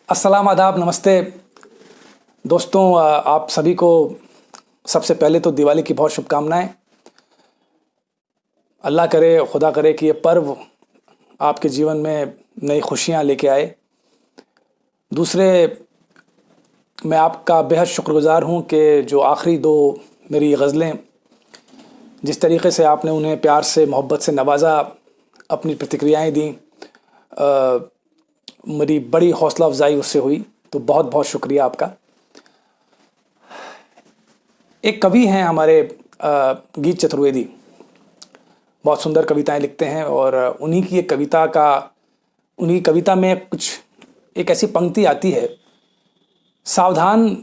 अस्सलाम आदाब नमस्ते दोस्तों, आप सभी को सबसे पहले तो दिवाली की बहुत शुभकामनाएं। अल्लाह करे, खुदा करे कि ये पर्व आपके जीवन में नई खुशियां लेके आए। दूसरे, मैं आपका बेहद शुक्रगुजार हूं कि जो आखिरी दो मेरी गज़लें, जिस तरीके से आपने उन्हें प्यार से मोहब्बत से नवाजा, अपनी प्रतिक्रियाएं दी, मेरी बड़ी हौसला अफजाई उससे हुई, तो बहुत बहुत शुक्रिया आपका। एक कवि हैं हमारे गीत चतुर्वेदी, बहुत सुंदर कविताएं लिखते हैं और उन्हीं कविता में कुछ एक ऐसी पंक्ति आती है, सावधान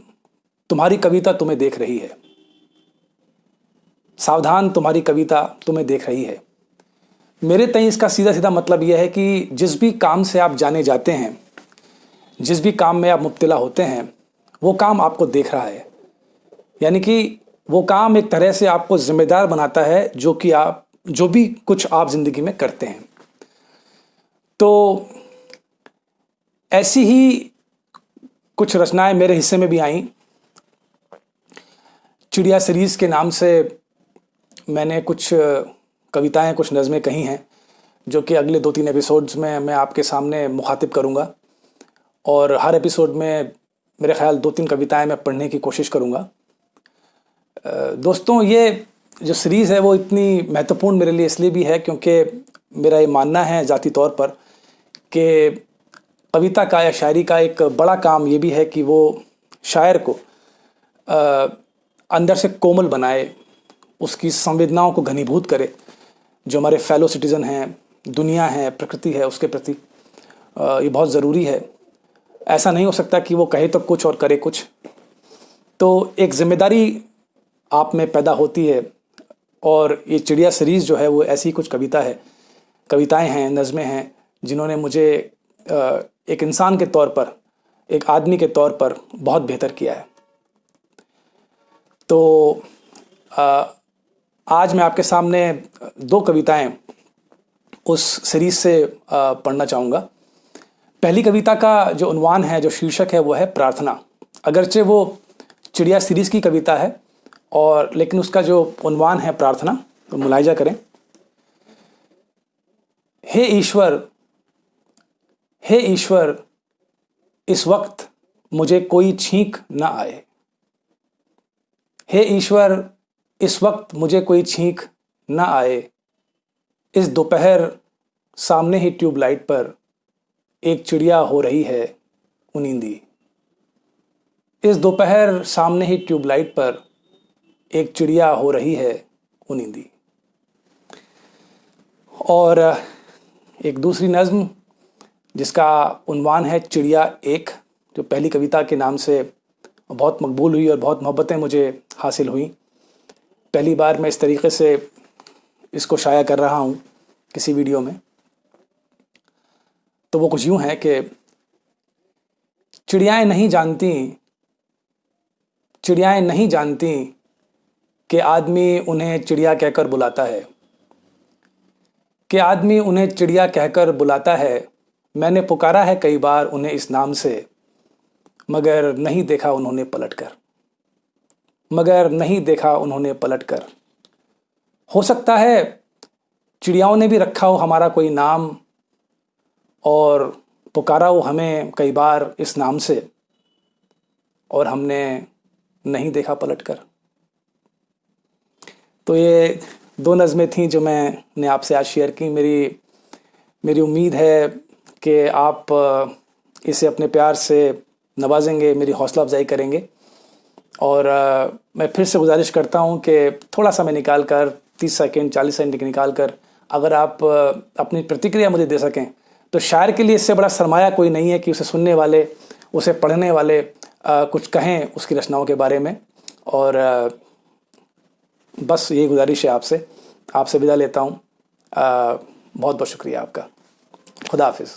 तुम्हारी कविता तुम्हें देख रही है। सावधान तुम्हारी कविता तुम्हें देख रही है। मेरे तय इसका सीधा सीधा मतलब यह है कि जिस भी काम से आप जाने जाते हैं, जिस भी काम में आप मुब्तला होते हैं, वो काम आपको देख रहा है। यानी कि वो काम एक तरह से आपको जिम्मेदार बनाता है जो भी कुछ आप ज़िंदगी में करते हैं। तो ऐसी ही कुछ रचनाएं मेरे हिस्से में भी आईं। चिड़िया सीरीज़ के नाम से मैंने कुछ कविताएं, कुछ नज़में कही हैं, जो कि अगले 2-3 एपिसोड्स में मैं आपके सामने मुखातिब करूंगा। और हर एपिसोड में मेरे ख्याल 2-3 कविताएं मैं पढ़ने की कोशिश करूंगा। दोस्तों, ये जो सीरीज़ है वो इतनी महत्वपूर्ण मेरे लिए इसलिए भी है क्योंकि मेरा ये मानना है ज़ाती तौर पर कि कविता का या शायरी का एक बड़ा काम ये भी है कि वो शायर को अंदर से कोमल बनाए, उसकी संवेदनाओं को घनीभूत करे, जो हमारे फेलो सिटीज़न हैं, दुनिया है, प्रकृति है, उसके प्रति ये बहुत ज़रूरी है। ऐसा नहीं हो सकता कि वो कहे तो कुछ और करे कुछ। तो एक ज़िम्मेदारी आप में पैदा होती है और ये चिड़िया सीरीज़ जो है वो ऐसी कुछ कविताएं हैं, नज़में हैं, जिन्होंने मुझे एक इंसान के तौर पर, एक आदमी के तौर पर बहुत बेहतर किया है। तो आज मैं आपके सामने 2 कविताएं उस सीरीज़ से पढ़ना चाहूँगा। पहली कविता का जो उन्वान है, जो शीर्षक है, वो है प्रार्थना। अगरचे वो चिड़िया सीरीज़ की कविता है लेकिन उसका जो उन्वान है प्रार्थना, तो मुलाहिजा करें। हे ईश्वर, इस वक्त मुझे कोई छींक ना आए। हे ईश्वर, इस वक्त मुझे कोई छींक ना आए। इस दोपहर सामने ही ट्यूबलाइट पर एक चिड़िया हो रही है उनिंदी। इस दोपहर सामने ही ट्यूबलाइट पर एक चिड़िया हो रही है उनिंदी। और एक दूसरी नज़्म जिसका उन्वान है चिड़िया एक, जो पहली कविता के नाम से बहुत मकबूल हुई और बहुत मोहब्बतें मुझे हासिल हुई। पहली बार मैं इस तरीके से इसको शाया कर रहा हूँ किसी वीडियो में। तो वो कुछ यूँ है कि चिड़ियाएँ नहीं जानती कि आदमी उन्हें चिड़िया कहकर बुलाता है। कि आदमी उन्हें चिड़िया कहकर बुलाता है। मैंने पुकारा है कई बार उन्हें इस नाम से, मगर नहीं देखा उन्होंने पलटकर। हो सकता है चिड़ियाओं ने भी रखा हो हमारा कोई नाम और पुकारा हो हमें कई बार इस नाम से, और हमने नहीं देखा पलटकर। तो ये 2 नज़में थीं जो मैंने आपसे आज शेयर की। मेरी उम्मीद है कि आप इसे अपने प्यार से नवाजेंगे, मेरी हौसला अफजाई करेंगे। और मैं फिर से गुजारिश करता हूँ कि थोड़ा समय निकाल कर, 30 सेकंड 40 सेकंड निकाल कर, अगर आप अपनी प्रतिक्रिया मुझे दे सकें, तो शायर के लिए इससे बड़ा सरमाया कोई नहीं है कि उसे सुनने वाले, उसे पढ़ने वाले कुछ कहें उसकी रचनाओं के बारे में। और बस यही गुजारिश है आपसे विदा लेता हूँ। बहुत बहुत शुक्रिया आपका। खुदा हाफिज़।